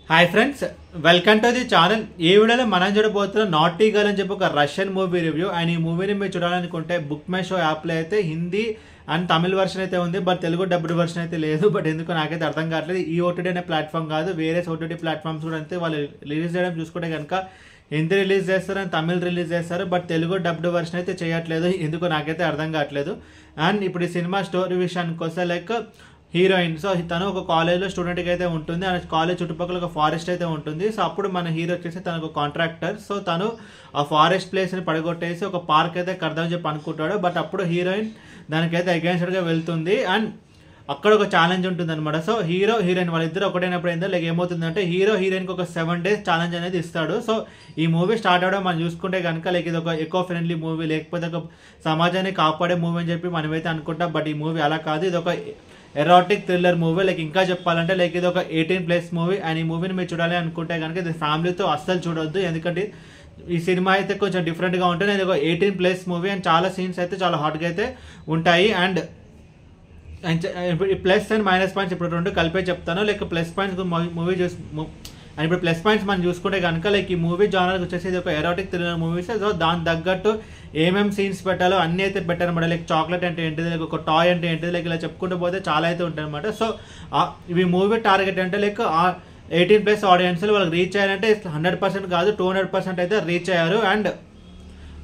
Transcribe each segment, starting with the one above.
Hi friends, welcome to the channel. ఈ వీడియోలో మనం చూడబోతున్న నాటీ గర్ల్ అని చెప్పి ఒక రష్యన్ మూవీ రివ్యూ. అండ్ ఈ మూవీని మీరు చూడాలనుకుంటే బుక్ మై షో యాప్లో అయితే హిందీ అండ్ తమిళ వర్షన్ అయితే ఉంది, బట్ తెలుగు డబ్డ్ వర్షన్ అయితే లేదు. బట్ ఎందుకు నాకైతే అర్థం కావట్లేదు. ఈ ఓటీటీ అనే ప్లాట్ఫామ్ కాదు, వేరే ఓటీటీ ప్లాట్ఫామ్స్ కూడా అంతే. వాళ్ళు రిలీజ్ చేయడం చూసుకుంటే కనుక హిందీ రిలీజ్ చేస్తారు అండ్ తమిళ్ రిలీజ్ చేస్తారు, బట్ తెలుగు డబ్డ్ వర్షన్ అయితే చేయట్లేదు. ఎందుకు నాకైతే అర్థం కావట్లేదు. అండ్ ఇప్పుడు ఈ సినిమా స్టోరీ విషయానికి వస్తే లైక్ హీరోయిన్, సో తను ఒక కాలేజ్లో స్టూడెంట్కి అయితే ఉంటుంది. ఆ కాలేజ్ చుట్టుపక్కల ఒక ఫారెస్ట్ అయితే ఉంటుంది. సో అప్పుడు మన హీరో వచ్చేసి తనకు కాంట్రాక్టర్. సో తను ఆ ఫారెస్ట్ ప్లేస్ని పడగొట్టేసి ఒక పార్క్ అయితే కడదామని చెప్పి అనుకుంటాడు. బట్ అప్పుడు హీరోయిన్ దానికైతే అగైన్స్డ్గా వెళ్తుంది అండ్ అక్కడ ఒక ఛాలెంజ్ ఉంటుంది అనమాట. సో హీరో హీరోయిన్ వాళ్ళిద్దరు ఒకటైనప్పుడు ఏంటో లైక్ ఏమవుతుందంటే హీరో హీరోయిన్కి ఒక 7 days ఛాలెంజ్ అనేది ఇస్తాడు. సో ఈ మూవీ స్టార్ట్ అవడం మనం చూసుకుంటే కనుక లైక్ ఇది ఒక ఎకో ఫ్రెండ్లీ మూవీ, లేకపోతే ఒక సమాజాన్ని కాపాడే మూవీ అని చెప్పి మనమైతే అనుకుంటాం. బట్ ఈ మూవీ అలా కాదు, ఇది ఒక ఎరాటిక్ థ్రిల్లర్ మూవీ. లైక్ ఇంకా చెప్పాలంటే లైక్ ఇది ఒక 18+ మూవీ. అండ్ ఈ మూవీని మీరు చూడాలి అనుకుంటే కనుక ఇది ఫ్యామిలీతో అస్సలు చూడొద్దు, ఎందుకంటే ఈ సినిమా అయితే కొంచెం డిఫరెంట్గా ఉంటుంది. ఇది ఒక 18+ మూవీ అండ్ చాలా సీన్స్ అయితే చాలా హాట్గా అయితే ఉంటాయి. And plus and minus points ఇప్పుడు రెండు కలిపే చెప్తాను. Like plus points movie and ఇప్పుడు ప్లస్ పాయింట్స్ మనం చూసుకుంటే కనుక లైక్ ఈ మూవీ జానర్ వచ్చేసి ఇది ఒక ఎరాటిక్ థ్రిల్లర్ మూవీస్. సో దాని తగ్గట్టు ఏమేమి సీన్స్ పెట్టాలో అన్నీ అయితే పెట్టారనమాట. లైక్ చాక్లెట్ అంటే ఏంటిది, లైక్ ఒక టాయ్ అంటే ఏంటిది, లైక్ ఇలా చెప్పుకుంటూ పోతే చాలా అయితే ఉంటాయి అనమాట. సో ఇవి మూవీ టార్గెట్ అంటే లైక్ 18+ ఆడియన్స్ వాళ్ళకి రీచ్ అయ్యారంటే 100% కాదు 200% అయితే రీచ్ అయ్యారు. అండ్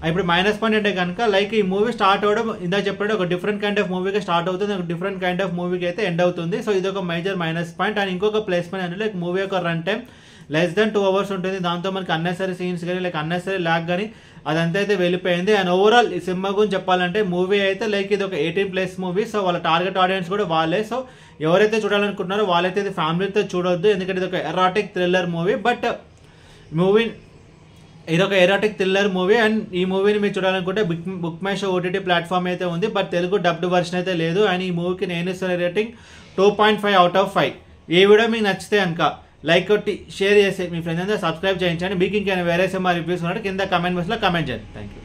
ఇప్పుడు మైనస్ పాయింట్ అంటే కనుక లైక్ ఈ మూవీ స్టార్ట్ అవ్వడం ఇందాక చెప్పినట్టు ఒక డిఫరెంట్ కైండ్ ఆఫ్ మూవీగా స్టార్ట్ అవుతుంది, ఒక డిఫరెంట్ కైండ్ ఆఫ్ మూవీకి అయితే ఎండ్ అవుతుంది. సో ఇది ఒక మేజర్ మైనస్ పాయింట్. అండ్ ఇంకొక ప్లస్ పాయింట్ అంటే లైక్ మూవీ యొక్క run time less than 2 hours ఉంటుంది. దాంతో మనకి అన్నెసరీ సీన్స్ కానీ లైక్ అన్నెసరీ ల్యాగ్ కానీ అదంతా అయితే వెళ్ళిపోయింది. అండ్ ఓవరాల్ ఈ సినిమా గురించి చెప్పాలంటే మూవీ అయితే లైక్ ఇది ఒక 18+ మూవీ. సో వాళ్ళ టార్గెట్ ఆడియన్స్ కూడా వాళ్ళే. సో ఎవరైతే చూడాలనుకుంటున్నారో వాళ్ళైతే ఇది ఫ్యామిలీతో చూడొద్దు, ఎందుకంటే ఇది ఒక erratic thriller movie. But movie ఇది ఒక ఎరాటిక్ థ్రిల్లర్ మూవీ. అండ్ ఈ మూవీని మీరు చూడాలనుకుంటే book my show OTT platform అయితే ఉంది, బట్ తెలుగు డబ్డ్ వర్షన్ అయితే లేదు. అండ్ ఈ మూవీకి నేను ఇస్తున్న రేటింగ్ 2.5 out of 5. ఈ వీడియో మీకు నచ్చితే కనుక లైక్ కొట్టి షేర్ చేసి మీ ఫ్రెండ్స్ అందరూ సబ్స్క్రైబ్ చేయించండి. మీకు ఇంకేమైనా వేరే సినిమా రివ్యూస్ ఉన్నట్టు కింద కామెంట్ బాక్స్లో కామెంట్ చేయండి. Thank you.